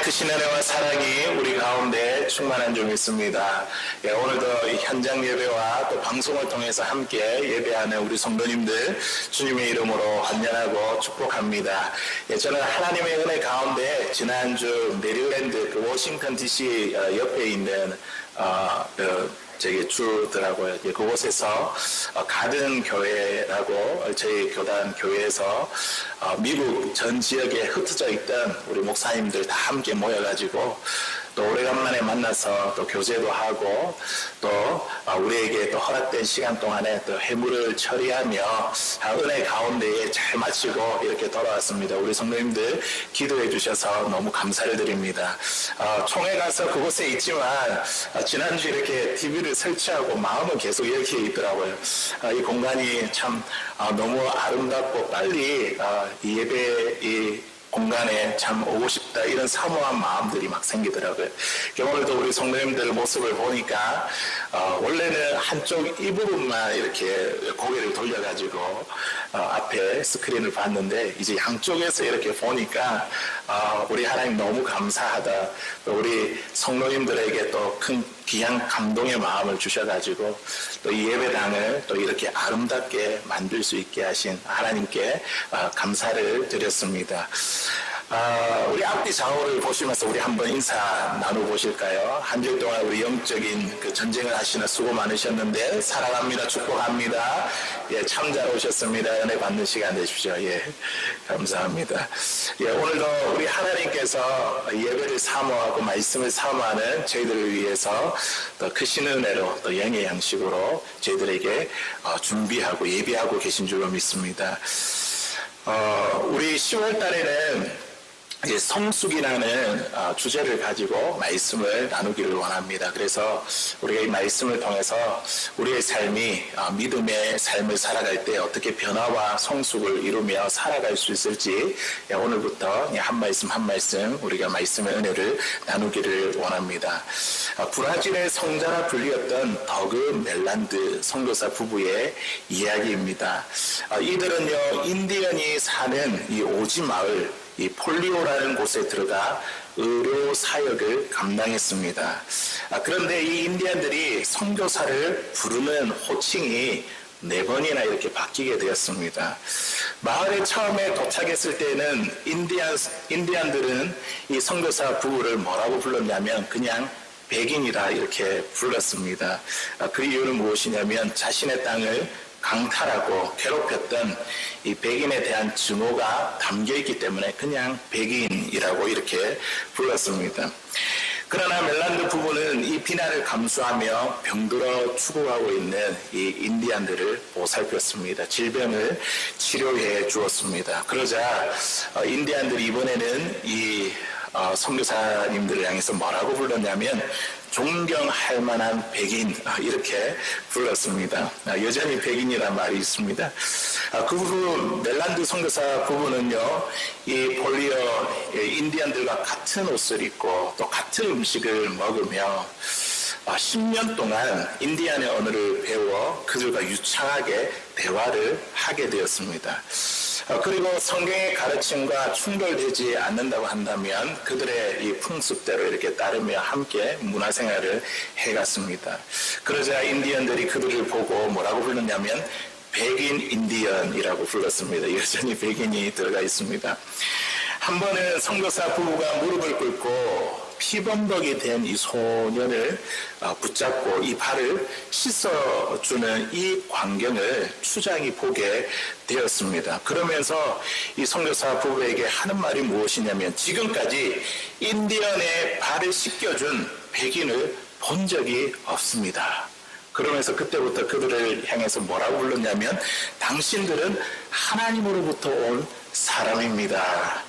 크신 은혜와 사랑이 우리 가운데 충만한 줄 믿습니다. 오늘도 현장 예배와 또 방송을 통해서 함께 예배하는 우리 성도님들 주님의 이름으로 환영하고 축복합니다. 저는 하나님의 은혜 가운데 지난주 메릴랜드 워싱턴 DC 옆에 있는 저기 주더라고요. 그곳에서 가든 교회라고 저희 교단 교회에서 미국 전 지역에 흩어져 있던 우리 목사님들 다 함께 모여가지고 또 오래간만에 만나서 또 교제도 하고 또 우리에게 또 허락된 시간 동안에 또 해물을 처리하며 은혜 가운데에 잘 마치고 이렇게 돌아왔습니다. 우리 성도님들 기도해 주셔서 너무 감사를 드립니다. 총회 가서 그곳에 있지만 지난주 이렇게 TV를 설치하고 마음은 계속 이렇게 있더라고요. 이 공간이 참 너무 아름답고 빨리 이 예배 공간에 참 오고 싶다 이런 사모한 마음들이 막 생기더라고요. 오늘도 우리 성도님들 모습을 보니까 원래는 한쪽 이 부분만 이렇게 고개를 돌려가지고 앞에 스크린을 봤는데 이제 양쪽에서 이렇게 보니까 우리 하나님 너무 감사하다. 또 우리 성도님들에게 또 큰 귀한 감동의 마음을 주셔가지고 또 이 예배당을 또 이렇게 아름답게 만들 수 있게 하신 하나님께 감사를 드렸습니다. 우리 앞뒤 좌우를 보시면서 우리 한번 인사 나눠보실까요? 한 주 동안 우리 영적인 그 전쟁을 하시는 수고 많으셨는데 사랑합니다. 축복합니다. 참 잘 오셨습니다. 은혜 받는 시간 되십시오. 감사합니다. 오늘도 우리 하나님께서 예배를 사모하고 말씀을 사모하는 저희들을 위해서 더 크신 은혜로 또 영의 양식으로 저희들에게 준비하고 예비하고 계신 줄로 믿습니다. 우리 10월 달에는 성숙이라는 주제를 가지고 말씀을 나누기를 원합니다. 그래서 우리가 이 말씀을 통해서 우리의 삶이 믿음의 삶을 살아갈 때 어떻게 변화와 성숙을 이루며 살아갈 수 있을지 오늘부터 한 말씀 한 말씀 우리가 말씀의 은혜를 나누기를 원합니다. 브라질의 성자라 불리었던 더그 멜란드 선교사 부부의 이야기입니다. 이들은요 인디언이 사는 이 오지 마을 이 폴리오라는 곳에 들어가 의료 사역을 감당했습니다. 그런데 이 인디언들이 선교사를 부르는 호칭이 4번이나 이렇게 바뀌게 되었습니다. 마을에 처음에 도착했을 때는 인디언들은 이 선교사 부부를 뭐라고 불렀냐면 그냥 백인이라 이렇게 불렀습니다. 그 이유는 무엇이냐면 자신의 땅을 강탈하고 괴롭혔던 이 백인에 대한 증오가 담겨있기 때문에 그냥 백인이라고 이렇게 불렀습니다. 그러나 멜란드 부부는 이 비난을 감수하며 병들어 죽어가고 있는 이 인디안들을 보살폈습니다. 질병을 치료해 주었습니다. 그러자 인디안들이 이번에는 이 선교사님들을 향해서 뭐라고 불렀냐면 존경할 만한 백인 이렇게 불렀습니다. 여전히 백인이라는 말이 있습니다. 그 후 멜란드 선교사 부부는요 이 폴리오 인디언들과 같은 옷을 입고 또 같은 음식을 먹으며 10년 동안 인디안의 언어를 배워 그들과 유창하게 대화를 하게 되었습니다. 그리고 성경의 가르침과 충돌되지 않는다고 한다면 그들의 이 풍습대로 이렇게 따르며 함께 문화생활을 해갔습니다. 그러자 인디언들이 그들을 보고 뭐라고 불렀냐면 백인 인디언이라고 불렀습니다. 여전히 백인이 들어가 있습니다. 한 번은 선교사 부부가 무릎을 꿇고 피범벅이 된 이 소년을 붙잡고 이 발을 씻어주는 이 광경을 추장이 보게 되었습니다. 그러면서 이 선교사 부부에게 하는 말이 무엇이냐면 지금까지 인디언의 발을 씻겨준 백인을 본 적이 없습니다. 그러면서 그때부터 그들을 향해서 뭐라고 불렀냐면 당신들은 하나님으로부터 온 사람입니다.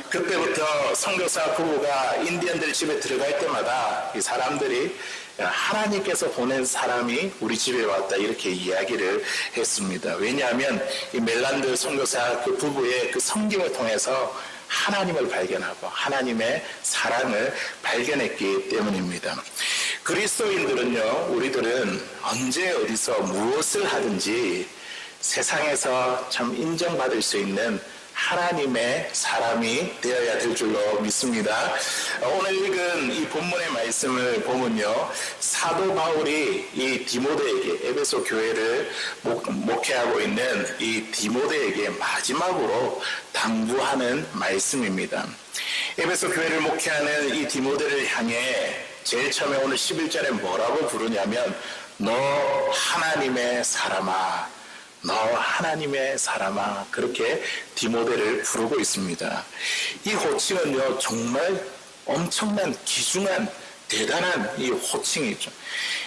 그때부터 선교사 부부가 인디언들 집에 들어갈 때마다 이 사람들이 하나님께서 보낸 사람이 우리 집에 왔다 이렇게 이야기를 했습니다. 왜냐하면 이 멜란드 선교사 그 부부의 그 성경을 통해서 하나님을 발견하고 하나님의 사랑을 발견했기 때문입니다. 그리스도인들은요 우리들은 언제 어디서 무엇을 하든지 세상에서 참 인정받을 수 있는 하나님의 사람이 되어야 될 줄로 믿습니다. 오늘 읽은 이 본문의 말씀을 보면요, 사도 바울이 이 디모데에게, 에베소 교회를 목회하고 있는 이 디모데에게 마지막으로 당부하는 말씀입니다. 에베소 교회를 목회하는 이 디모데를 향해 제일 처음에 오늘 11절에 뭐라고 부르냐면, 너 하나님의 사람아, 너 하나님의 사람아, 그렇게 디모데를 부르고 있습니다. 이 호칭은요, 정말 엄청난 귀중한 대단한 이 호칭이죠.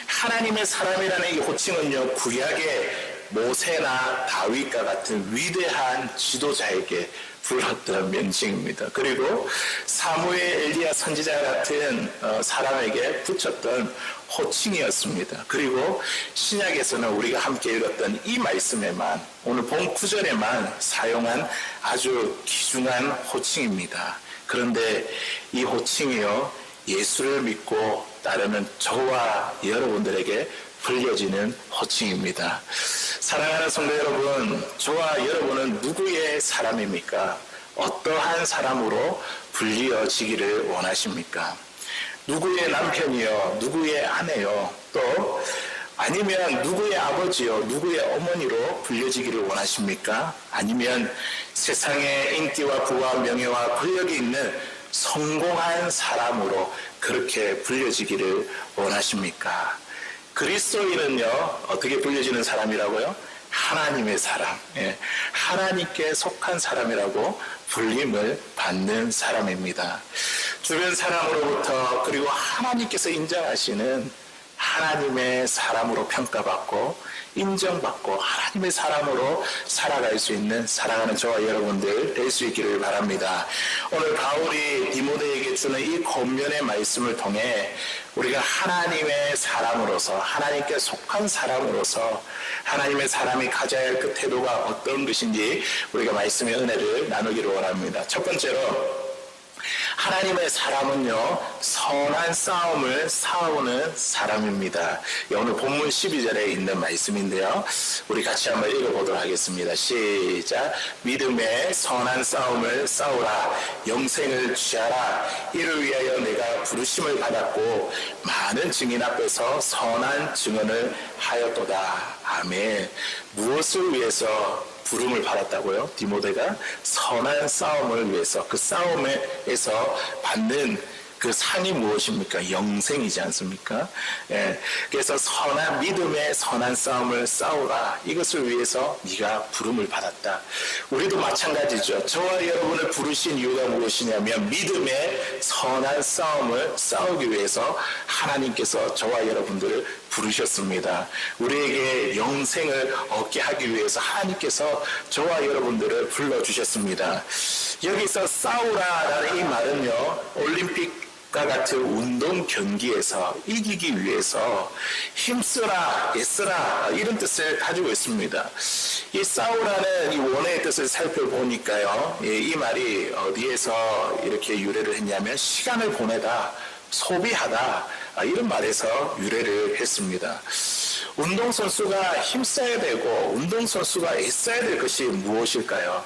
하나님의 사람이라는 이 호칭은요, 구약의 모세나 다윗과 같은 위대한 지도자에게 불렀던 명칭입니다. 그리고 사무엘, 엘리야 선지자 같은 사람에게 붙였던 호칭이었습니다. 그리고 신약에서는 우리가 함께 읽었던 이 말씀에만, 오늘 본 9절에만 사용한 아주 귀중한 호칭입니다. 그런데 이 호칭이요, 예수를 믿고 따르는 저와 여러분들에게 불려지는 호칭입니다. 사랑하는 성도 여러분, 저와 여러분은 누구의 사람입니까? 어떠한 사람으로 불리어지기를 원하십니까? 누구의 남편이요? 누구의 아내요? 또 아니면 누구의 아버지요? 누구의 어머니로 불려지기를 원하십니까? 아니면 세상의 인기와 부와 명예와 권력이 있는 성공한 사람으로 그렇게 불려지기를 원하십니까? 그리스도인은요, 어떻게 불려지는 사람이라고요? 하나님의 사람, 하나님께 속한 사람이라고 불림을 받는 사람입니다. 주변 사람으로부터, 그리고 하나님께서 인정하시는 하나님의 사람으로 평가받고 인정받고 하나님의 사람으로 살아갈 수 있는 사랑하는 저와 여러분들 될 수 있기를 바랍니다. 오늘 바울이 디모데에게 주는 이 권면의 말씀을 통해 우리가 하나님의 사람으로서, 하나님께 속한 사람으로서 하나님의 사람이 가져야 할 그 태도가 어떤 것인지 우리가 말씀의 은혜를 나누기를 원합니다. 첫 번째로, 하나님의 사람은요, 선한 싸움을 싸우는 사람입니다. 오늘 본문 12절에 있는 말씀인데요, 우리 같이 한번 읽어보도록 하겠습니다. 시작. 믿음의 선한 싸움을 싸우라. 영생을 취하라. 이를 위하여 내가 부르심을 받았고 많은 증인 앞에서 선한 증언을 하였도다. 아멘. 무엇을 위해서 부름을 받았다고요? 디모데가 선한 싸움을 위해서, 그 싸움에서 받는 그 상이 무엇입니까? 영생이지 않습니까? 그래서 선한 믿음의 선한 싸움을 싸우라. 이것을 위해서 네가 부름을 받았다. 우리도 마찬가지죠. 저와 여러분을 부르신 이유가 무엇이냐면 믿음의 선한 싸움을 싸우기 위해서 하나님께서 저와 여러분들을 부르셨습니다. 우리에게 영생을 얻게 하기 위해서 하나님께서 저와 여러분들을 불러주셨습니다. 여기서 싸우라라는 이 말은요, 올림픽과 같은 운동 경기에서 이기기 위해서 힘쓰라, 애쓰라, 이런 뜻을 가지고 있습니다. 이 싸우라는 이 원어의 뜻을 살펴보니까요, 이 말이 어디에서 이렇게 유래를 했냐면 시간을 보내다, 소비하다, 이런 말에서 유래를 했습니다. 운동선수가 힘써야 되고 운동선수가 애써야 될 것이 무엇일까요?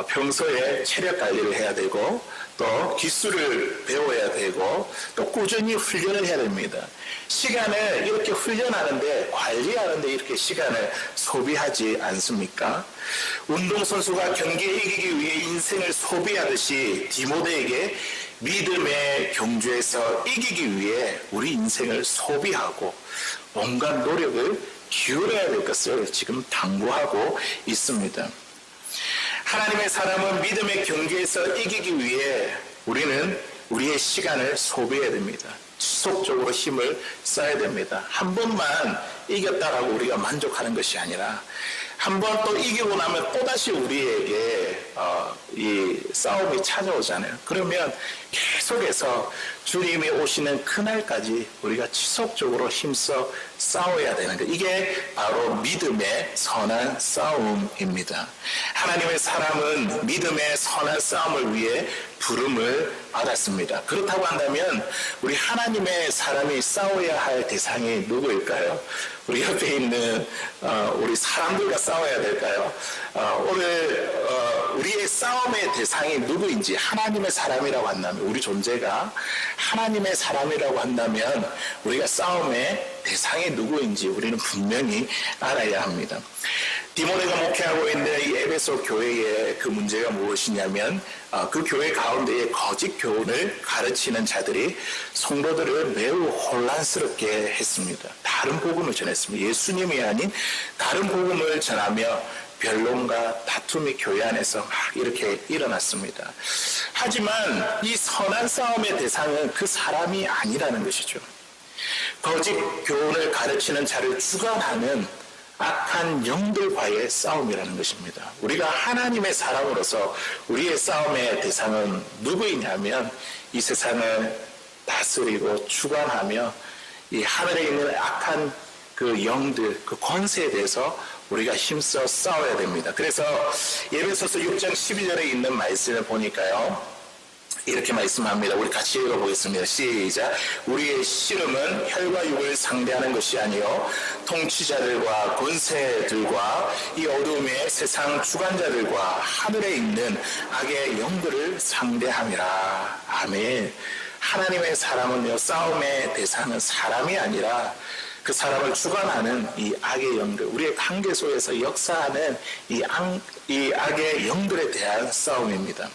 평소에 체력 관리를 해야 되고 또 기술을 배워야 되고 또 꾸준히 훈련을 해야 됩니다. 시간을 이렇게 훈련하는데, 관리하는데 이렇게 시간을 소비하지 않습니까? 운동선수가 경기에 이기기 위해 인생을 소비하듯이 디모데에게 믿음의 경주에서 이기기 위해 우리 인생을 소비하고 온갖 노력을 기울여야 될 것을 지금 당부하고 있습니다. 하나님의 사람은 믿음의 경주에서 이기기 위해 우리는 우리의 시간을 소비해야 됩니다. 지속적으로 힘을 써야 됩니다. 한 번만 이겼다라고 우리가 만족하는 것이 아니라 한 번 또 이기고 나면 또다시 우리에게 이 싸움이 찾아오잖아요. 그러면 계속해서 주님이 오시는 그날까지 우리가 지속적으로 힘써 싸워야 되는 것. 이게 바로 믿음의 선한 싸움입니다. 하나님의 사람은 믿음의 선한 싸움을 위해 부름을 받았습니다. 그렇다고 한다면 우리 하나님의 사람이 싸워야 할 대상이 누구일까요? 우리 옆에 있는 우리 사람들과 싸워야 될까요? 오늘 우리의 싸움의 대상이 누구인지 하나님의 사람이라고 한다면, 우리 존재가 하나님의 사람이라고 한다면 우리가 싸움의 대상이 누구인지 우리는 분명히 알아야 합니다. 디모데가 목회하고 있는 이 에베소 교회의 그 문제가 무엇이냐면 그 교회 가운데에 거짓 교훈을 가르치는 자들이 성도들을 매우 혼란스럽게 했습니다. 다른 복음을 전했습니다. 예수님이 아닌 다른 복음을 전하며 변론과 다툼이 교회 안에서 막 이렇게 일어났습니다. 하지만 이 선한 싸움의 대상은 그 사람이 아니라는 것이죠. 거짓 교훈을 가르치는 자를 주관하는 악한 영들과의 싸움이라는 것입니다. 우리가 하나님의 사람으로서 우리의 싸움의 대상은 누구이냐면 이 세상을 다스리고 주관하며 이 하늘에 있는 악한 그 영들, 그 권세에 대해서 우리가 힘써 싸워야 됩니다. 그래서 에베소서 6장 12절에 있는 말씀을 보니까요, 이렇게 말씀합니다. 우리 같이 읽어보겠습니다. 시작. 우리의 씨름은 혈과 육을 상대하는 것이 아니요 통치자들과 권세들과 이 어둠의 세상 주관자들과 하늘에 있는 악의 영들을 상대함이라. 아멘. 하나님의 사람은요, 싸움의 대상은 사람이 아니라 그 사람을 주관하는 이 악의 영들, 우리의 관계 속에서 역사하는 이 악의 영들에 대한 싸움입니다.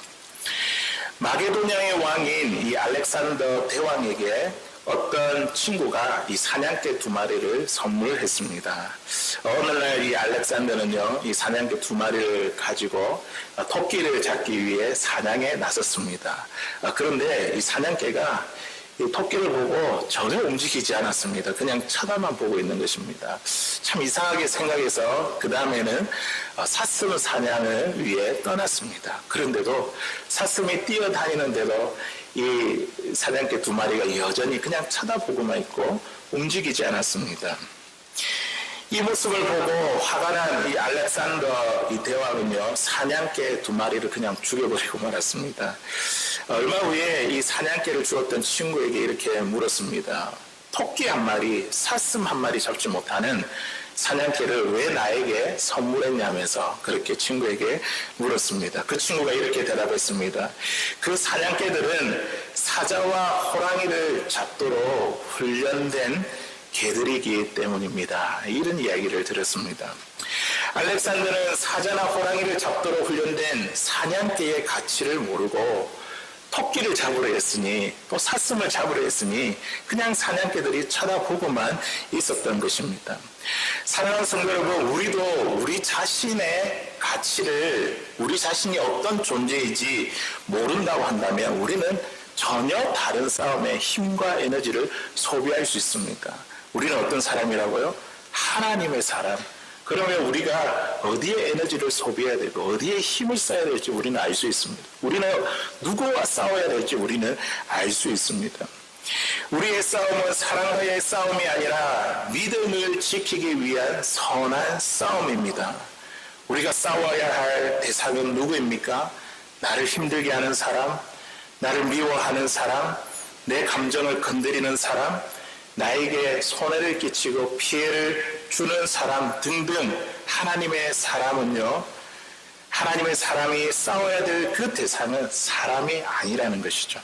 마게도냐의 왕인 이 알렉산더 대왕에게 어떤 친구가 이 사냥개 2마리를 선물했습니다. 어느 날 이 알렉산더는요, 이 사냥개 2마리를 가지고 토끼를 잡기 위해 사냥에 나섰습니다. 그런데 이 사냥개가 이 토끼를 보고 전혀 움직이지 않았습니다. 그냥 쳐다만 보고 있는 것입니다. 참 이상하게 생각해서 그 다음에는 사슴 사냥을 위해 떠났습니다. 그런데도 사슴이 뛰어다니는데도 이 사냥개 2마리가 여전히 그냥 쳐다보고만 있고 움직이지 않았습니다. 이 모습을 보고 화가 난 이 알렉산더 이 대왕은요, 사냥개 2마리를 그냥 죽여버리고 말았습니다. 얼마 후에 이 사냥개를 주었던 친구에게 이렇게 물었습니다. 토끼 1마리, 사슴 1마리 잡지 못하는 사냥개를 왜 나에게 선물했냐면서 그렇게 친구에게 물었습니다. 그 친구가 이렇게 대답했습니다. 그 사냥개들은 사자와 호랑이를 잡도록 훈련된 개들이기 때문입니다. 이런 이야기를 들었습니다. 알렉산더는 사자나 호랑이를 잡도록 훈련된 사냥개의 가치를 모르고 토끼를 잡으려 했으니 또 사슴을 잡으려 했으니 그냥 사냥개들이 쳐다보고만 있었던 것입니다. 사랑하는 성도 여러분, 우리도 우리 자신의 가치를, 우리 자신이 어떤 존재인지 모른다고 한다면 우리는 전혀 다른 싸움의 힘과 에너지를 소비할 수 있습니다. 우리는 어떤 사람이라고요? 하나님의 사람. 그러면 우리가 어디에 에너지를 소비해야 되고 어디에 힘을 써야 될지 우리는 알 수 있습니다. 우리는 누구와 싸워야 될지 우리는 알 수 있습니다. 우리의 싸움은 사랑의 싸움이 아니라 믿음을 지키기 위한 선한 싸움입니다. 우리가 싸워야 할 대상은 누구입니까? 나를 힘들게 하는 사람, 나를 미워하는 사람, 내 감정을 건드리는 사람, 나에게 손해를 끼치고 피해를 주는 사람 등등. 하나님의 사람은요, 하나님의 사람이 싸워야 될 그 대상은 사람이 아니라는 것이죠.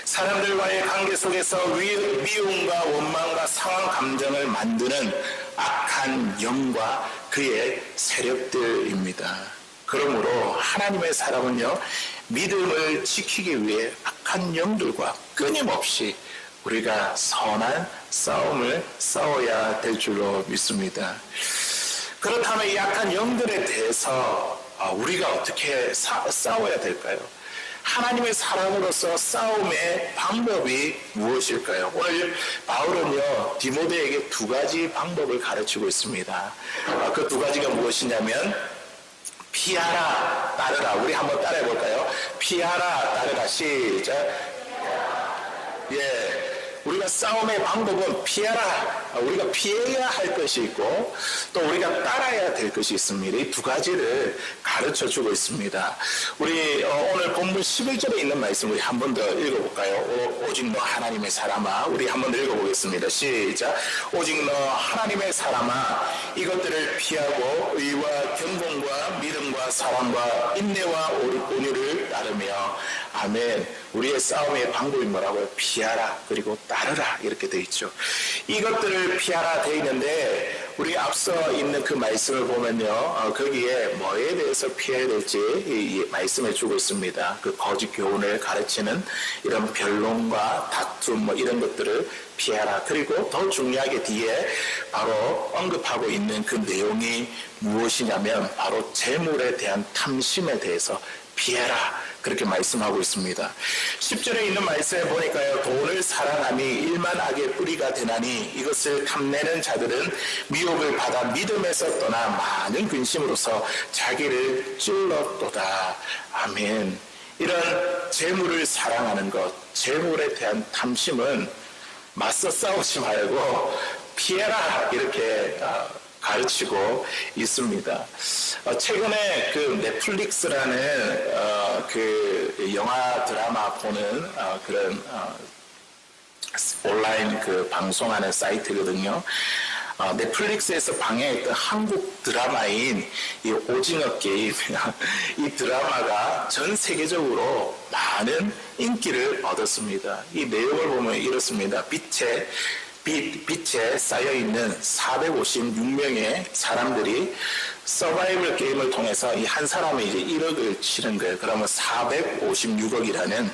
사람들과의 관계 속에서 미움과 원망과 상한 감정을 만드는 악한 영과 그의 세력들입니다. 그러므로 하나님의 사람은요, 믿음을 지키기 위해 악한 영들과 끊임없이 우리가 선한 싸움을 싸워야 될 줄로 믿습니다. 그렇다면 이 악한 영들에 대해서 우리가 어떻게 싸워야 될까요? 하나님의 사람으로서 싸움의 방법이 무엇일까요? 오늘 바울은요, 디모데에게 2가지 방법을 가르치고 있습니다. 그 2가지가 무엇이냐면 피하라, 따르라. 우리 한번 따라해 볼까요? 피하라, 따르라. 시작. 예. 우리가 싸움의 방법은 피하라. 우리가 피해야 할 것이 있고 또 우리가 따라야 될 것이 있습니다. 이 2가지를 가르쳐 주고 있습니다. 우리 오늘 본문 11절에 있는 말씀 우리 한 번 더 읽어볼까요? 오직 너 하나님의 사람아. 우리 한 번 더 읽어보겠습니다. 시작. 오직 너 하나님의 사람아, 이것들을 피하고 의와 경건과 믿음과 사랑과 인내와 온유를 따르며 아멘. 우리의 싸움의 방법이 뭐라고요? 피하라 그리고 따르라 이렇게 되어 있죠. 이것들을 피하라 되어 있는데 우리 앞서 있는 그 말씀을 보면요, 거기에 뭐에 대해서 피해야 될지 말씀해 주고 있습니다. 그 거짓 교훈을 가르치는 이런 변론과 다툼 뭐 이런 것들을 피하라. 그리고 더 중요하게 뒤에 바로 언급하고 있는 그 내용이 무엇이냐면 바로 재물에 대한 탐심에 대해서 피해라. 그렇게 말씀하고 있습니다. 10절에 있는 말씀에 보니까요, 돈을 사랑함이 일만 악의 뿌리가 되나니 이것을 탐내는 자들은 미혹을 받아 믿음에서 떠나 많은 근심으로서 자기를 찔렀도다. 아멘. 이런 재물을 사랑하는 것, 재물에 대한 탐심은 맞서 싸우지 말고 피해라 이렇게 가르치고 있습니다. 최근에 그 넷플릭스라는 그 영화 드라마 보는 그런 온라인 그 방송하는 사이트거든요. 넷플릭스에서 방영했던 한국 드라마인 이 오징어 게임, 이 드라마가 전 세계적으로 많은 인기를 얻었습니다. 이 내용을 보면 이렇습니다. 빛에 쌓여있는 456명의 사람들이 서바이벌 게임을 통해서 이 한 사람이 이제 1억을 치는 거예요. 그러면 456억이라는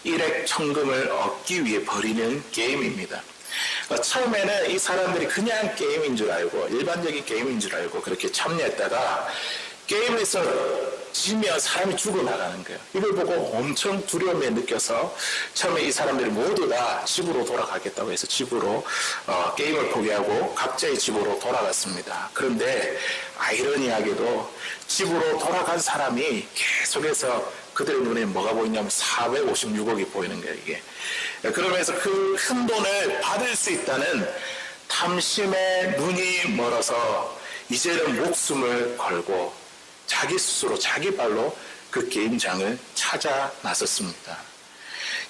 일액 천금을 얻기 위해 벌이는 게임입니다. 처음에는 이 사람들이 그냥 게임인 줄 알고, 일반적인 게임인 줄 알고 그렇게 참여했다가 게임에서 지면 사람이 죽어나가는 거예요. 이걸 보고 엄청 두려움에 느껴서 처음에 이 사람들이 모두 다 집으로 돌아가겠다고 해서 집으로 게임을 포기하고 각자의 집으로 돌아갔습니다. 그런데 아이러니하게도 집으로 돌아간 사람이 계속해서 그들의 눈에 뭐가 보이냐면 456억이 보이는 거예요, 이게. 그러면서 그 큰 돈을 받을 수 있다는 탐심에 눈이 멀어서 이제는 목숨을 걸고 자기 스스로 자기 발로 그 게임장을 찾아 나섰습니다.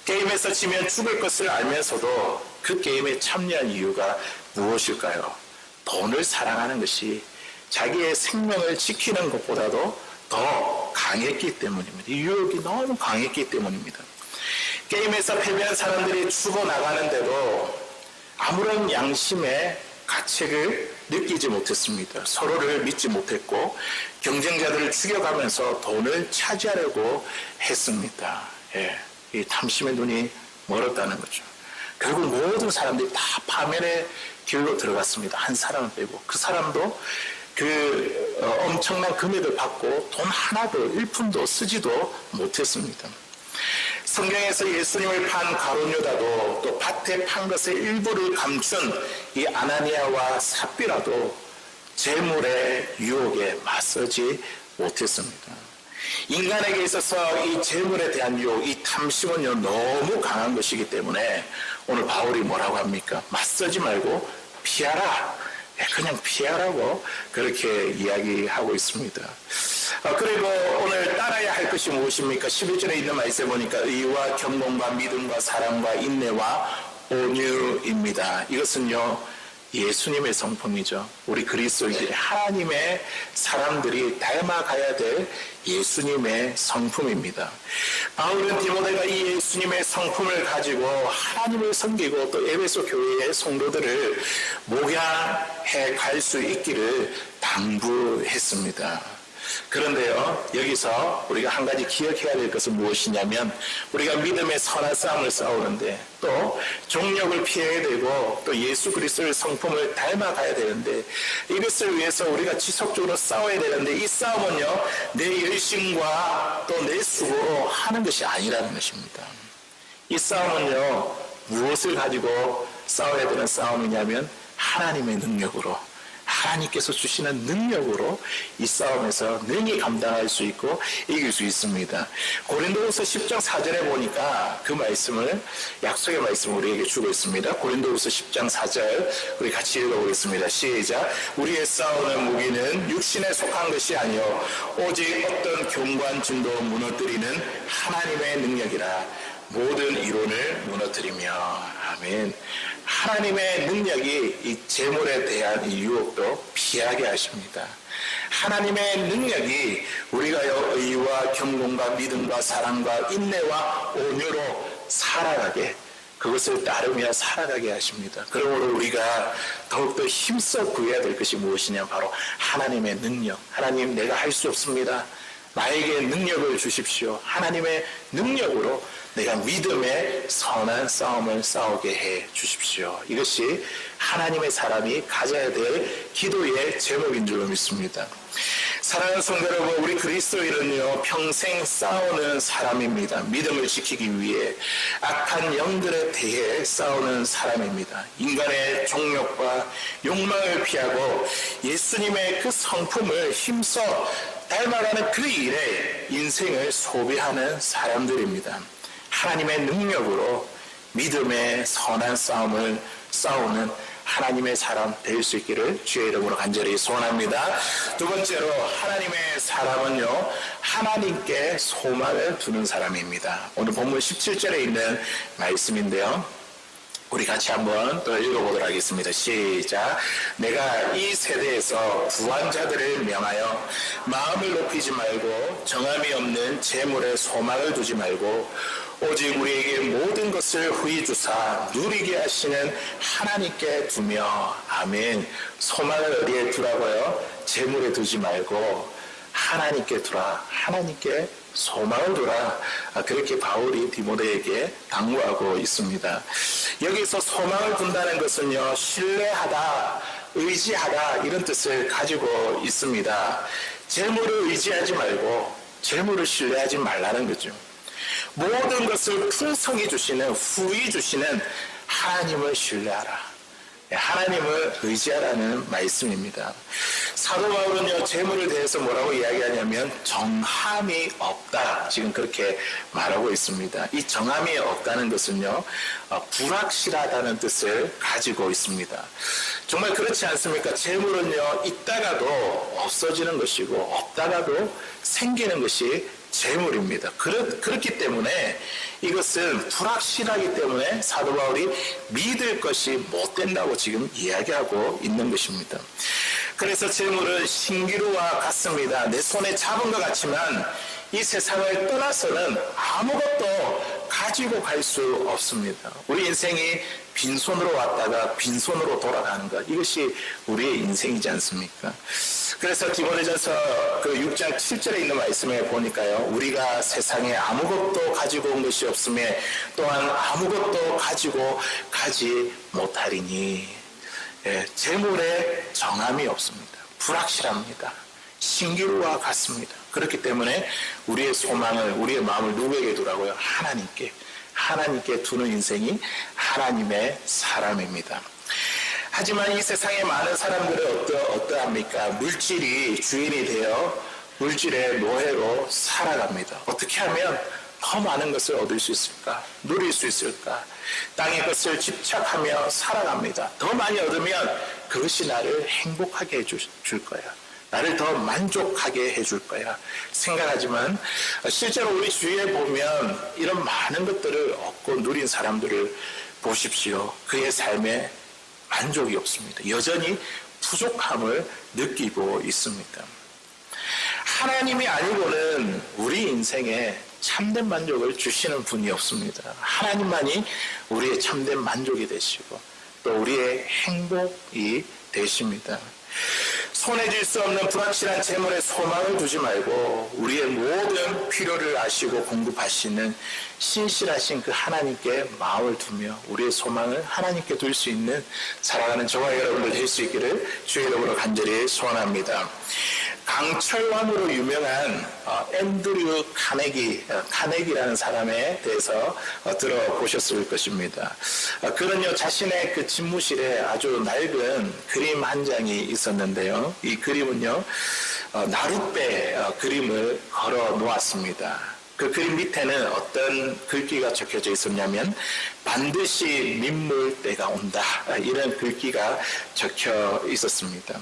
게임에서 지면 죽을 것을 알면서도 그 게임에 참여한 이유가 무엇일까요? 돈을 사랑하는 것이 자기의 생명을 지키는 것보다도 더 강했기 때문입니다. 이 유혹이 너무 강했기 때문입니다. 게임에서 패배한 사람들이 죽어나가는데도 아무런 양심의 가책을 느끼지 못했습니다. 서로를 믿지 못했고 경쟁자들을 죽여가면서 돈을 차지하려고 했습니다. 이 탐심의 눈이 멀었다는 거죠. 결국 모든 사람들이 다 파멸의 길로 들어갔습니다. 한 사람을 빼고. 그 사람도 그 엄청난 금액을 받고 돈 하나도 일푼도 쓰지도 못했습니다. 성경에서 예수님을 판 가룟 유다도 또 밭에 판 것의 일부를 감춘 이 아나니아와 삽비라도 재물의 유혹에 맞서지 못했습니다. 인간에게 있어서 이 재물에 대한 유혹, 이 탐심은요 너무 강한 것이기 때문에 오늘 바울이 뭐라고 합니까? 맞서지 말고 피하라. 그냥 피하라고 그렇게 이야기하고 있습니다. 그리고 오늘 따라야 할 것이 무엇입니까? 11절에 있는 말씀에 보니까 의와 경건과 믿음과 사랑과 인내와 온유입니다. 이것은요 예수님의 성품이죠. 우리 그리스도인들이 하나님의 사람들이 닮아가야 될 예수님의 성품입니다. 바울은 디모데가 이 예수님의 성품을 가지고 하나님을 섬기고 또 에베소 교회의 성도들을 목양해 갈 수 있기를 당부했습니다. 그런데요, 여기서 우리가 한 가지 기억해야 될 것은 무엇이냐면 우리가 믿음의 선한 싸움을 싸우는데 또 종력을 피해야 되고 또 예수 그리스도의 성품을 닮아가야 되는데 이것을 위해서 우리가 지속적으로 싸워야 되는데 이 싸움은요 내 열심과 또 내 수고로 하는 것이 아니라는 것입니다. 이 싸움은요 무엇을 가지고 싸워야 되는 싸움이냐면 하나님의 능력으로, 하나님께서 주시는 능력으로 이 싸움에서 능히 감당할 수 있고 이길 수 있습니다. 고린도후서 10장 4절에 보니까 그 말씀을, 약속의 말씀을 우리에게 주고 있습니다. 고린도후서 10장 4절 우리 같이 읽어보겠습니다. 시작. 우리의 싸우는 무기는 육신에 속한 것이 아니요 오직 어떤 경관 진도 무너뜨리는 하나님의 능력이라. 모든 이론을 무너뜨리며. 아멘. 하나님의 능력이 이 재물에 대한 이 유혹도 피하게 하십니다. 하나님의 능력이 우리가 의와 경건과 믿음과 사랑과 인내와 온유로 살아가게, 그것을 따르며 살아가게 하십니다. 그러므로 우리가 더욱더 힘써 구해야 될 것이 무엇이냐, 바로 하나님의 능력. 하나님, 내가 할 수 없습니다. 나에게 능력을 주십시오. 하나님의 능력으로 내가 믿음의 선한 싸움을 싸우게 해 주십시오. 이것이 하나님의 사람이 가져야 될 기도의 제목인 줄로 믿습니다. 사랑하는 성도 여러분, 우리 그리스도인은요, 평생 싸우는 사람입니다. 믿음을 지키기 위해 악한 영들에 대해 싸우는 사람입니다. 인간의 종욕과 욕망을 피하고 예수님의 그 성품을 힘써 닮아가는 그 일에 인생을 소비하는 사람들입니다. 하나님의 능력으로 믿음의 선한 싸움을 싸우는 하나님의 사람 될 수 있기를 주의 이름으로 간절히 소원합니다. 두 번째로, 하나님의 사람은요, 하나님께 소망을 두는 사람입니다. 오늘 본문 17절에 있는 말씀인데요, 우리 같이 한번 또 읽어보도록 하겠습니다. 시작. 내가 이 세대에서 부한 자들을 명하여 마음을 높이지 말고 정함이 없는 재물에 소망을 두지 말고 오직 우리에게 모든 것을 후히 주사 누리게 하시는 하나님께 두며. 아멘. 소망을 어디에 두라고요? 재물에 두지 말고 하나님께 두라. 하나님께 소망을 두라. 그렇게 바울이 디모데에게 당부하고 있습니다. 여기서 소망을 둔다는 것은요, 신뢰하다, 의지하다, 이런 뜻을 가지고 있습니다. 재물을 의지하지 말고 재물을 신뢰하지 말라는 거죠. 모든 것을 풍성히 주시는, 후히 주시는 하나님을 신뢰하라. 하나님을 의지하라는 말씀입니다. 사도 바울은요, 재물에 대해서 뭐라고 이야기하냐면 정함이 없다, 지금 그렇게 말하고 있습니다. 이 정함이 없다는 것은요, 불확실하다는 뜻을 가지고 있습니다. 정말 그렇지 않습니까? 재물은요, 있다가도 없어지는 것이고 없다가도 생기는 것이 재물입니다. 그렇기 때문에 이것은 불확실하기 때문에 사도 바울이 믿을 것이 못 된다고 지금 이야기하고 있는 것입니다. 그래서 재물은 신기루와 같습니다. 내 손에 잡은 것 같지만 이 세상을 떠나서는 아무것도 가지고 갈 수 없습니다. 우리 인생이 빈손으로 왔다가 빈손으로 돌아가는 것, 이것이 우리의 인생이지 않습니까? 그래서 디모데전서 그 6장 7절에 있는 말씀에 보니까요, 우리가 세상에 아무것도 가지고 온 것이 없음에 또한 아무것도 가지고 가지 못하리니. 재물에 정함이 없습니다. 불확실합니다. 신기루와 같습니다. 그렇기 때문에 우리의 소망을, 우리의 마음을 누구에게 두라고요? 하나님께 두는 인생이 하나님의 사람입니다. 하지만 이 세상의 많은 사람들은 어떠합니까? 물질이 주인이 되어 물질의 노예로 살아갑니다. 어떻게 하면 더 많은 것을 얻을 수 있을까? 누릴 수 있을까? 땅의 것을 집착하며 살아갑니다. 더 많이 얻으면 그것이 나를 행복하게 해줄 거야. 나를 더 만족하게 해줄 거야 생각하지만, 실제로 우리 주위에 보면 이런 많은 것들을 얻고 누린 사람들을 보십시오. 그의 삶에 만족이 없습니다. 여전히 부족함을 느끼고 있습니다. 하나님이 아니고는 우리 인생에 참된 만족을 주시는 분이 없습니다. 하나님만이 우리의 참된 만족이 되시고 또 우리의 행복이 되십니다. 손에 쥘 수 없는 불확실한 재물에 소망을 두지 말고 우리의 모든 필요를 아시고 공급하시는 신실하신 그 하나님께 마음을 두며 우리의 소망을 하나님께 둘 수 있는 살아가는 저와 여러분들 될 수 있기를 주의 이름으로 간절히 소원합니다. 강철왕으로 유명한 앤드류 카네기라는 사람에 대해서 들어보셨을 것입니다. 그는요, 자신의 그 집무실에 아주 낡은 그림 한 장이 있었는데요, 이 그림은요, 나룻배 그림을 걸어 놓았습니다. 그 그림 밑에는 어떤 글귀가 적혀져 있었냐면 반드시 민물 때가 온다, 이런 글귀가 적혀 있었습니다.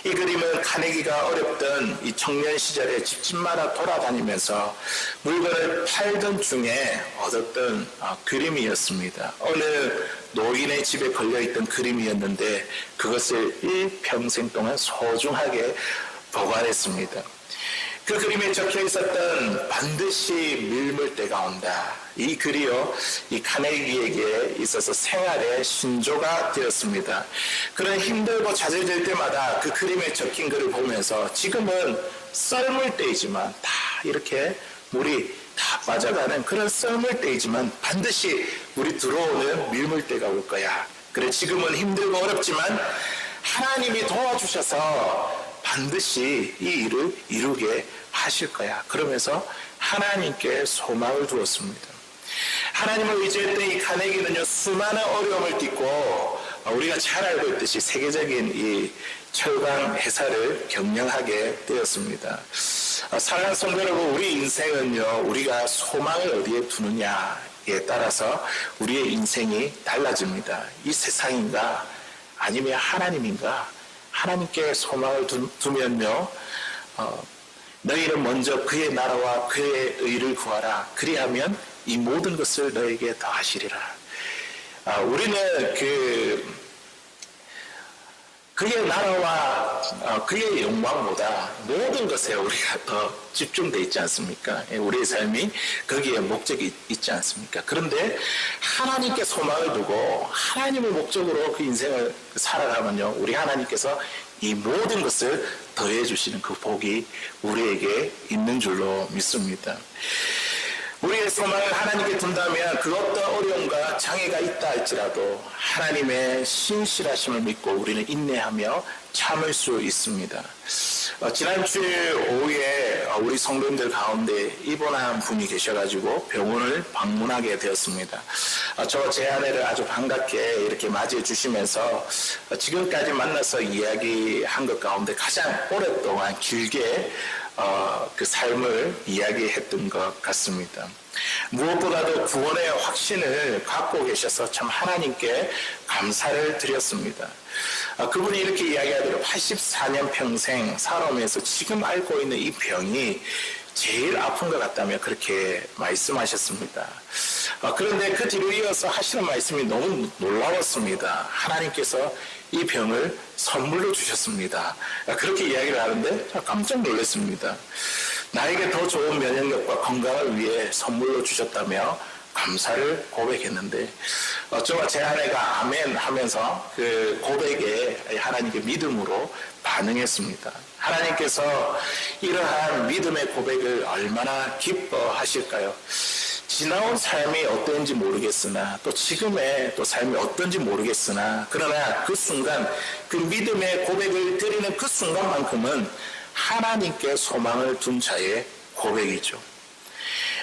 이 그림은 카네기가 어렵던 이 청년 시절에 집집마다 돌아다니면서 물건을 팔던 중에 얻었던 그림이었습니다. 어느 노인의 집에 걸려있던 그림이었는데 그것을 일평생 동안 소중하게 보관했습니다. 그 그림에 적혀 있었던 반드시 밀물 때가 온다. 이 글이요, 이 카네기에게 있어서 생활의 신조가 되었습니다. 그런 힘들고 좌절될 때마다 그 그림에 적힌 글을 보면서 지금은 썰물 때이지만 다 이렇게 물이 다 빠져가는 그런 썰물 때이지만 반드시 물이 들어오는 밀물 때가 올 거야. 그래, 지금은 힘들고 어렵지만 하나님이 도와주셔서 반드시 이 일을 이루게 하실 거야. 그러면서 하나님께 소망을 두었습니다. 하나님을 의지했던 이 카네기는요, 수많은 어려움을 딛고 우리가 잘 알고 있듯이 세계적인 이 철강 회사를 경영하게 되었습니다. 사랑하는 성도 여러분, 우리 인생은요, 우리가 소망을 어디에 두느냐에 따라서 우리의 인생이 달라집니다. 이 세상인가 아니면 하나님인가? 하나님께 소망을 두면요, 너희는 먼저 그의 나라와 그의 의를 구하라. 그리하면 이 모든 것을 너에게 더하시리라. 우리는 그의 나라와 그의 영광보다 모든 것에 우리가 더 집중되어 있지 않습니까? 우리의 삶이 거기에 목적이 있지 않습니까? 그런데 하나님께 소망을 두고 하나님을 목적으로 그 인생을 살아가면요, 우리 하나님께서 이 모든 것을 더해 주시는 그 복이 우리에게 있는 줄로 믿습니다. 우리의 소망을 하나님께 둔다면 그 어떤 어려움과 장애가 있다 할지라도 하나님의 신실하심을 믿고 우리는 인내하며 참을 수 있습니다. 지난주에 오후에 우리 성도님들 가운데 입원한 분이 계셔가지고 병원을 방문하게 되었습니다. 제 아내를 아주 반갑게 이렇게 맞이해 주시면서 지금까지 만나서 이야기한 것 가운데 가장 오랫동안 길게 그 삶을 이야기했던 것 같습니다. 무엇보다도 구원의 확신을 갖고 계셔서 참 하나님께 감사를 드렸습니다. 그분이 이렇게 이야기하기로 84년 평생 살아오면서 지금 앓고 있는 이 병이 제일 아픈 것 같다며 그렇게 말씀하셨습니다. 그런데 그 뒤로 이어서 하시는 말씀이 너무 놀라웠습니다. 하나님께서 이 병을 선물로 주셨습니다. 그렇게 이야기를 하는데 깜짝 놀랐습니다. 나에게 더 좋은 면역력과 건강을 위해 선물로 주셨다며 감사를 고백했는데 저와 제 아내가 아멘 하면서 그 고백에 하나님께 믿음으로 반응했습니다. 하나님께서 이러한 믿음의 고백을 얼마나 기뻐하실까요? 지나온 삶이 어떤지 모르겠으나 또 지금의 또 삶이 어떤지 모르겠으나 그러나 그 순간 그 믿음의 고백을 드리는 그 순간만큼은 하나님께 소망을 둔 자의 고백이죠.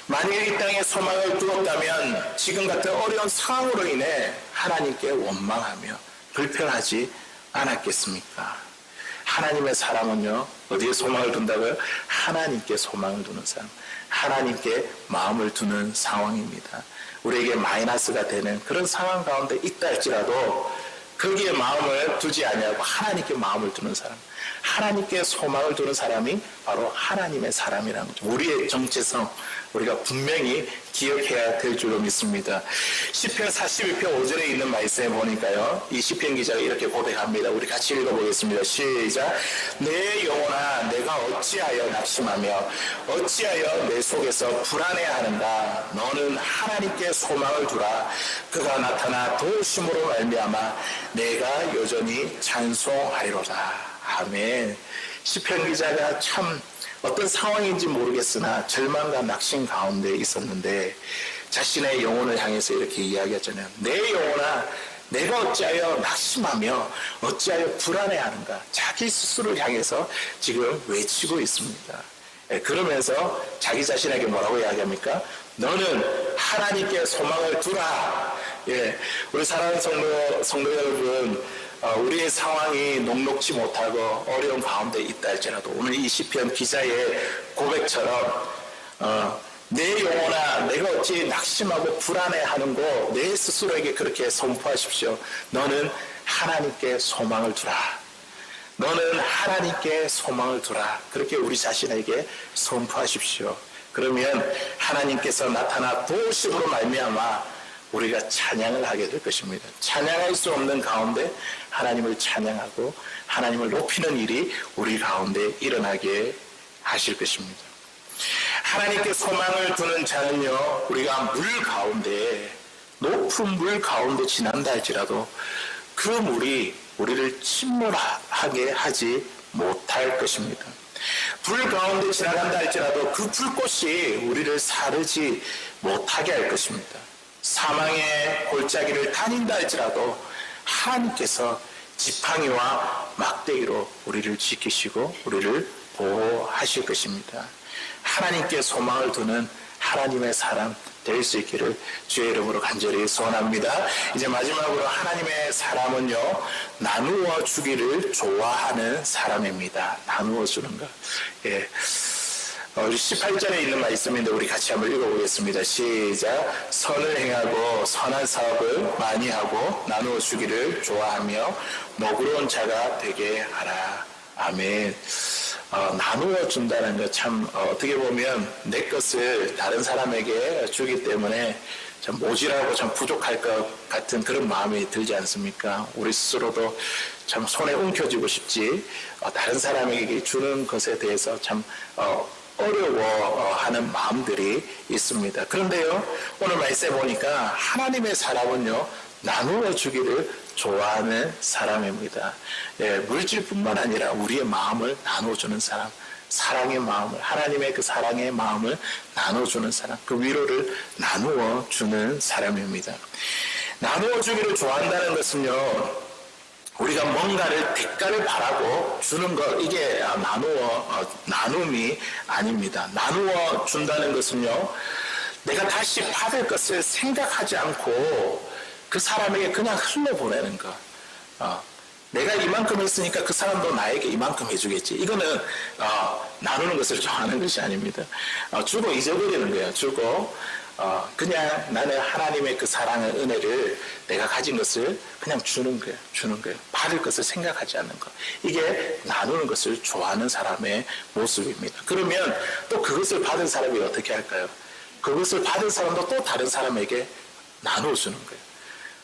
만약에 이 땅에 소망을 두었다면 지금 같은 어려운 상황으로 인해 하나님께 원망하며 불평하지 않았겠습니까? 하나님의 사람은요, 어디에 소망을 둔다고요? 하나님께 소망을 두는 사람, 하나님께 마음을 두는 상황입니다. 우리에게 마이너스가 되는 그런 상황 가운데 있다 할지라도 거기에 마음을 두지 아니하고 하나님께 마음을 두는 사람, 하나님께 소망을 두는 사람이 바로 하나님의 사람이라는 거죠. 우리의 정체성 우리가 분명히 기억해야 될 줄로 믿습니다. 시편 42편 5절에 있는 말씀에 보니까요, 이 시편 기자가 이렇게 고백합니다. 우리 같이 읽어보겠습니다. 시작. 내 영혼아 내가 어찌하여 낙심하며 어찌하여 내 속에서 불안해하는가. 너는 하나님께 소망을 두라. 그가 나타나 도우심으로 말미암아 내가 여전히 찬송하리로다. 아멘. 시편 기자가 참 어떤 상황인지 모르겠으나 절망과 낙심 가운데 있었는데 자신의 영혼을 향해서 이렇게 이야기하잖아요. 내 영혼아 내가 어찌하여 낙심하며 어찌하여 불안해하는가. 자기 스스로를 향해서 지금 외치고 있습니다. 그러면서 자기 자신에게 뭐라고 이야기합니까? 너는 하나님께 소망을 두라. 우리 사랑하는 성도 여러분, 우리의 상황이 녹록지 못하고 어려운 가운데 있다 할지라도 오늘 이 시편 기자의 고백처럼 내 영혼아 내가 어찌 낙심하고 불안해하는고 내 스스로에게 그렇게 선포하십시오. 너는 하나님께 소망을 두라. 너는 하나님께 소망을 두라. 그렇게 우리 자신에게 선포하십시오. 그러면 하나님께서 나타나 도우심으로 말미암아 우리가 찬양을 하게 될 것입니다. 찬양할 수 없는 가운데 하나님을 찬양하고 하나님을 높이는 일이 우리 가운데 일어나게 하실 것입니다. 하나님께 소망을 두는 자는요, 우리가 물 가운데, 높은 물 가운데 지난다 할지라도 그 물이 우리를 침몰하게 하지 못할 것입니다. 불 가운데 지나간다 할지라도 그 불꽃이 우리를 사르지 못하게 할 것입니다. 사망의 골짜기를 다닌다 할지라도 하나님께서 지팡이와 막대기로 우리를 지키시고 우리를 보호하실 것입니다. 하나님께 소망을 두는 하나님의 사람 될 수 있기를 주의 이름으로 간절히 소원합니다. 이제 마지막으로 하나님의 사람은요, 나누어 주기를 좋아하는 사람입니다. 나누어 주는 것. 예. 18절에 있는 말씀인데 우리 같이 한번 읽어보겠습니다. 시작. 선을 행하고 선한 사업을 많이 하고 나누어 주기를 좋아하며 너그러운 자가 되게 하라. 아멘. 나누어 준다는 것 참 어떻게 보면 내 것을 다른 사람에게 주기 때문에 참 모질하고 참 부족할 것 같은 그런 마음이 들지 않습니까? 우리 스스로도 참 손에 움켜쥐고 싶지 다른 사람에게 주는 것에 대해서 참 어려워하는 마음들이 있습니다. 그런데요, 오늘 말씀에 보니까 하나님의 사람은요, 나누어 주기를 좋아하는 사람입니다. 예, 물질뿐만 아니라 우리의 마음을 나눠주는 사람, 사랑의 마음을, 하나님의 그 사랑의 마음을 나눠주는 사람, 그 위로를 나누어 주는 사람입니다. 나누어 주기를 좋아한다는 것은요, 우리가 뭔가를 대가를 바라고 주는 것, 이게 나눔이 아닙니다. 나누어 준다는 것은요, 내가 다시 받을 것을 생각하지 않고 그 사람에게 그냥 흘려보내는 것. 내가 이만큼 했으니까 그 사람도 나에게 이만큼 해주겠지. 이거는 나누는 것을 좋아하는 것이 아닙니다. 주고 잊어버리는 거예요. 주고 그냥 나는 하나님의 그 사랑의 은혜를 내가 가진 것을 그냥 주는 거예요. 받을 것을 생각하지 않는 것. 이게 나누는 것을 좋아하는 사람의 모습입니다. 그러면 또 그것을 받은 사람이 어떻게 할까요? 그것을 받은 사람도 또 다른 사람에게 나눠주는 거예요.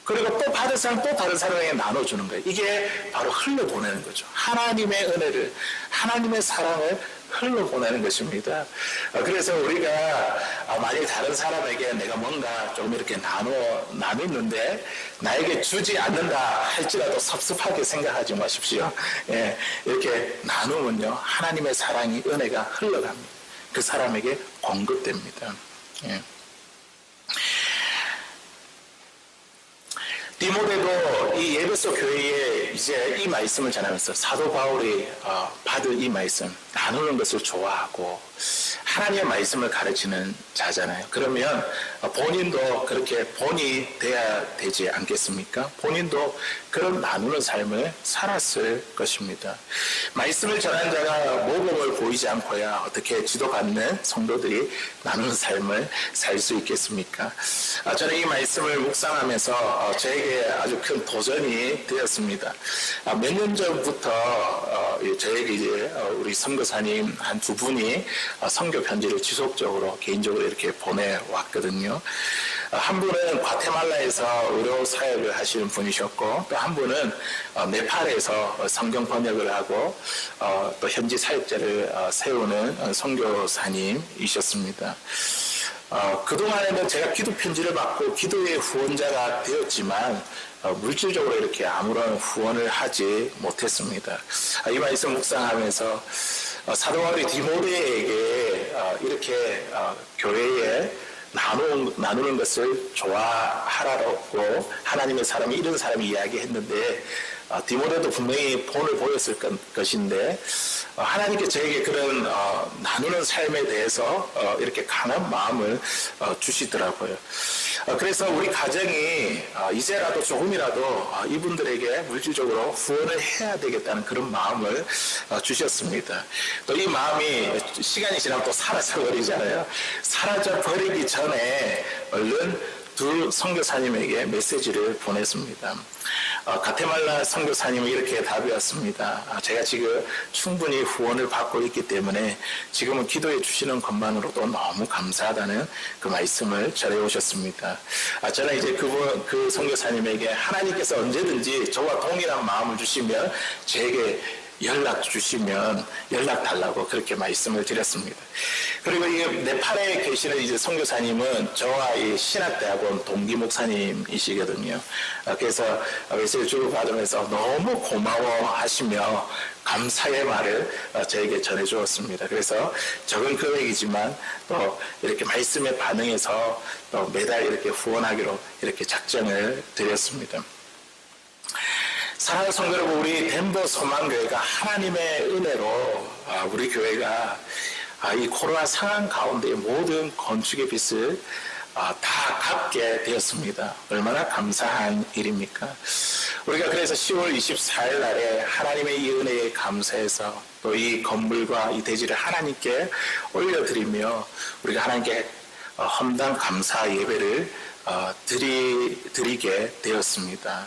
그리고 또 받은 사람 또 다른 사람에게 나눠주는 거예요. 이게 바로 흘려보내는 거죠. 하나님의 은혜를, 하나님의 사랑을 흘러보내는 것입니다. 그래서 우리가 만일 다른 사람에게 내가 뭔가 좀 이렇게 나눴는데 나에게 주지 않는다 할지라도 섭섭하게 생각하지 마십시오. 예, 이렇게 나누면요, 하나님의 사랑이, 은혜가 흘러갑니다. 그 사람에게 공급됩니다. 예. 디모데도 이 에베소 교회에 이제 이 말씀을 전하면서 사도 바울이 받은 이 말씀, 나누는 것을 좋아하고 하나님의 말씀을 가르치는 자잖아요. 그러면 본인도 그렇게 본이 돼야 되지 않겠습니까? 본인도 그런 나누는 삶을 살았을 것입니다. 말씀을 전하는 자가 모범을 보이지 않고야 어떻게 지도받는 성도들이 나누는 삶을 살 수 있겠습니까? 저는 이 말씀을 묵상하면서 저에게 아주 큰 도전이 되었습니다. 몇 년 전부터 저에게 이제 우리 선교사님 한 두 분이 선교 편지를 지속적으로 개인적으로 이렇게 보내왔거든요. 한 분은 과테말라에서 의료 사역을 하시는 분이셨고, 또 한 분은 네팔에서 성경 번역을 하고 또 현지 사역자를 세우는 선교사님이셨습니다. 그동안에는 제가 기도 편지를 받고 기도의 후원자가 되었지만 물질적으로 이렇게 아무런 후원을 하지 못했습니다. 이 말씀 묵상하면서 사도 바울이 디모데에게 이렇게 교회에 나누는 것을 좋아하라고 하나님의 사람이 이런 사람이 이야기했는데 디모데도 분명히 본을 보였을 것인데 하나님께 저에게 그런 나누는 삶에 대해서 이렇게 강한 마음을 주시더라고요. 그래서 우리 가정이 이제라도 조금이라도 이분들에게 물질적으로 후원을 해야 되겠다는 그런 마음을 주셨습니다. 또 이 마음이 시간이 지나면 또 사라져 버리잖아요. 사라져 버리기 전에 얼른 두 선교사님에게 메시지를 보냈습니다. 가테말라 선교사님은 이렇게 답이 왔습니다. 제가 지금 충분히 후원을 받고 있기 때문에 지금은 기도해 주시는 것만으로도 너무 감사하다는 그 말씀을 전해 오셨습니다. 저는 이제 그 선교사님에게 하나님께서 언제든지 저와 동일한 마음을 주시면 제게 연락 주시면 연락 달라고 그렇게 말씀을 드렸습니다. 그리고 이 네팔에 계시는 이제 선교사님은 저와 이 신학대학원 동기 목사님이시거든요. 그래서 메시지 주고받으면서 너무 고마워하시며 감사의 말을 저에게 전해 주었습니다. 그래서 적은 금액이지만 또 이렇게 말씀에 반응해서 또 매달 이렇게 후원하기로 이렇게 작정을 드렸습니다. 사랑하는 성도 여러분, 우리 덴버 소망교회가 하나님의 은혜로 우리 교회가 이 코로나 상황 가운데 모든 건축의 빚을 다 갚게 되었습니다. 얼마나 감사한 일입니까? 우리가 그래서 10월 24일 날에 하나님의 이 은혜에 감사해서 또 이 건물과 이 대지를 하나님께 올려드리며 우리가 하나님께 헌당 감사 예배를 드리게 되었습니다.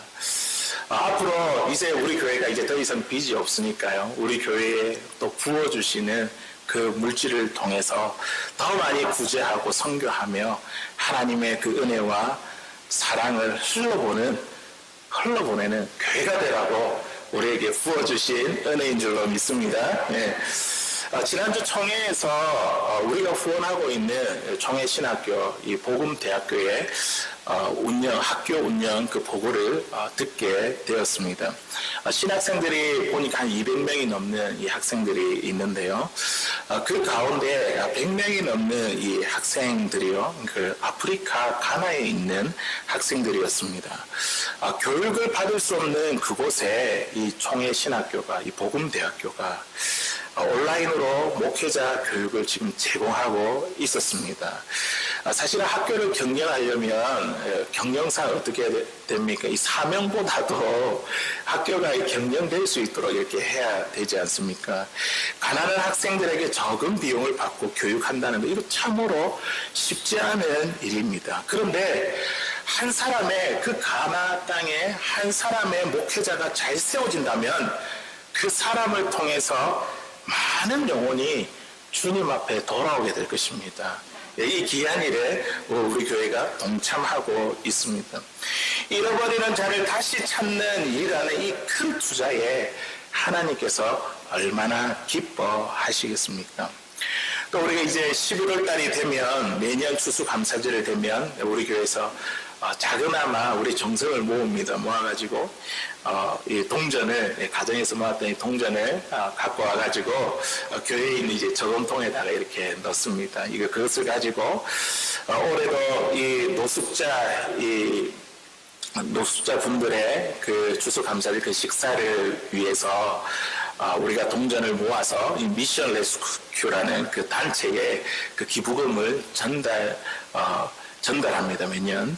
앞으로 이제 우리 교회가 이제 더 이상 빚이 없으니까요. 우리 교회에 또 부어주시는 그 물질을 통해서 더 많이 구제하고 선교하며 하나님의 그 은혜와 사랑을 흘러보내는 교회가 되라고 우리에게 부어주신 은혜인 줄로 믿습니다. 네. 지난주 총회에서 우리가 후원하고 있는 총회신학교 이 복음대학교의 학교 운영 그 보고를 듣게 되었습니다. 신학생들이 보니까 한 200명이 넘는 이 학생들이 있는데요. 그 가운데 100명이 넘는 이 학생들이요. 그 아프리카 가나에 있는 학생들이었습니다. 교육을 받을 수 없는 그곳에 이 총회신학교가 이 복음대학교가 온라인으로 목회자 교육을 지금 제공하고 있었습니다. 사실은 학교를 경영하려면 경영상 어떻게 됩니까? 이 사명보다도 학교가 경영될 수 있도록 이렇게 해야 되지 않습니까? 가난한 학생들에게 적은 비용을 받고 교육한다는 거 이거 참으로 쉽지 않은 일입니다. 그런데 한 사람의 그 가나 땅에 한 사람의 목회자가 잘 세워진다면 그 사람을 통해서 많은 영혼이 주님 앞에 돌아오게 될 것입니다. 이 귀한 일에 우리 교회가 동참하고 있습니다. 잃어버리는 자를 다시 찾는 일이라는 이 큰 투자에 하나님께서 얼마나 기뻐하시겠습니까? 또 우리가 이제 11월 달이 되면 매년 추수감사절이 되면 우리 교회에서 작은아마 우리 정성을 모아가지고 이 동전을 가정에서 모았던 이 동전을 갖고 와가지고 교회에 있는 이제 저금통에다가 이렇게 넣습니다. 그것을 가지고 올해도 이 노숙자 분들의 그 추수감사절 그 식사를 위해서 우리가 동전을 모아서 이 미션 레스큐라는 그 단체에 그 기부금을 전달합니다, 매년.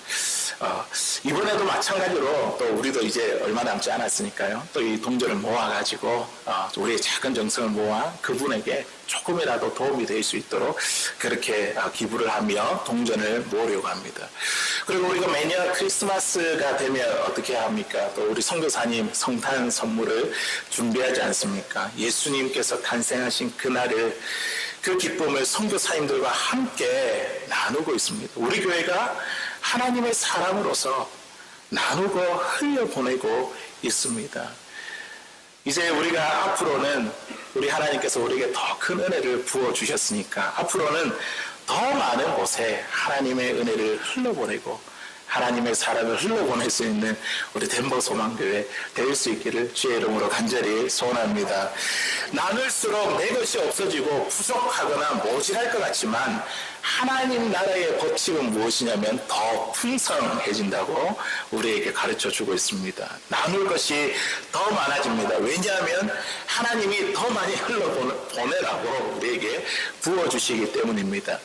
이번에도 마찬가지로 또 우리도 이제 얼마 남지 않았으니까요. 또 이 동전을 모아가지고 우리의 작은 정성을 모아 그분에게 조금이라도 도움이 될 수 있도록 그렇게 기부를 하며 동전을 모으려고 합니다. 그리고 우리가 매년 크리스마스가 되면 어떻게 합니까? 또 우리 선교사님 성탄 선물을 준비하지 않습니까? 예수님께서 탄생하신 그날을 그 기쁨을 선교사님들과 함께 나누고 있습니다. 우리 교회가 하나님의 사람으로서 나누고 흘려보내고 있습니다. 이제 우리가 앞으로는 우리 하나님께서 우리에게 더 큰 은혜를 부어주셨으니까 앞으로는 더 많은 곳에 하나님의 은혜를 흘려보내고 하나님의 사랑을 흘러보낼 수 있는 우리 덴버 소망교회 될 수 있기를 주의 이름으로 간절히 소원합니다. 나눌수록 내 것이 없어지고 부족하거나 모질할 것 같지만 하나님 나라의 법칙은 무엇이냐면 더 풍성해진다고 우리에게 가르쳐주고 있습니다. 나눌 것이 더 많아집니다. 왜냐하면 하나님이 더 많이 흘러보내라고 우리에게 부어주시기 때문입니다.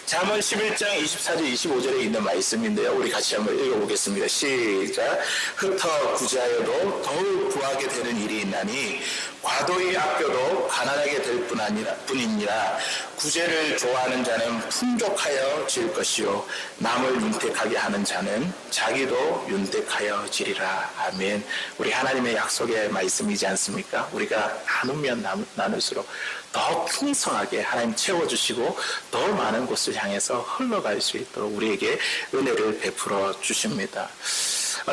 잠언 11장 24절 25절에 있는 말씀인데요. 우리 같이 한번 읽어보겠습니다. 시작. 흩어 구제하여도 더욱 구하게 되는 일이 있나니 과도히 아껴도 가난하게 될 뿐이니라. 구제를 좋아하는 자는 풍족하여 질 것이요 남을 윤택하게 하는 자는 자기도 윤택하여 지리라. 아멘. 우리 하나님의 약속의 말씀이지 않습니까? 우리가 나누면 나눌수록 더 풍성하게 하나님 채워주시고 더 많은 곳을 향해서 흘러갈 수 있도록 우리에게 은혜를 베풀어 주십니다.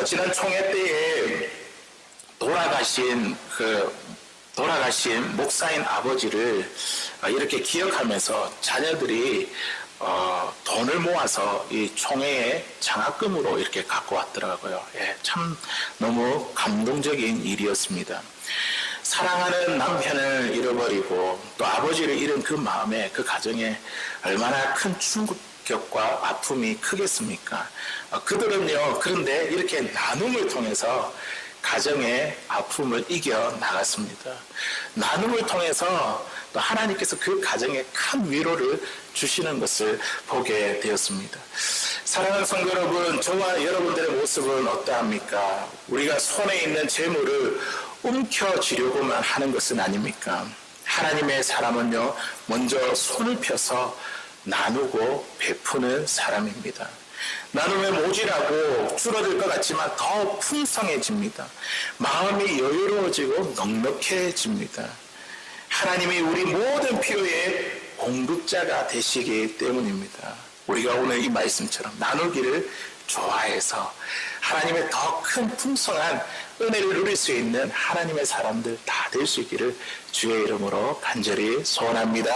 지난 총회 때에 돌아가신 목사인 아버지를 이렇게 기억하면서 자녀들이 돈을 모아서 이 총회에 장학금으로 이렇게 갖고 왔더라고요. 예, 참 너무 감동적인 일이었습니다. 사랑하는 남편을 잃어버리고 또 아버지를 잃은 그 마음에, 그 가정에 얼마나 큰 충격과 아픔이 크겠습니까? 그들은요, 그런데 이렇게 나눔을 통해서 가정의 아픔을 이겨 나갔습니다. 나눔을 통해서 또 하나님께서 그 가정에 큰 위로를 주시는 것을 보게 되었습니다. 사랑하는 성도 여러분, 저와 여러분들의 모습은 어떠합니까? 우리가 손에 있는 재물을 움켜쥐려고만 하는 것은 아닙니까? 하나님의 사람은요, 먼저 손을 펴서 나누고 베푸는 사람입니다. 나누면 모질하고 줄어들 것 같지만 더 풍성해집니다. 마음이 여유로워지고 넉넉해집니다. 하나님이 우리 모든 필요의 공급자가 되시기 때문입니다. 우리가 오늘 이 말씀처럼 나누기를 좋아해서 하나님의 더 큰 풍성한 은혜를 누릴 수 있는 하나님의 사람들 다 될 수 있기를 주의 이름으로 간절히 소원합니다.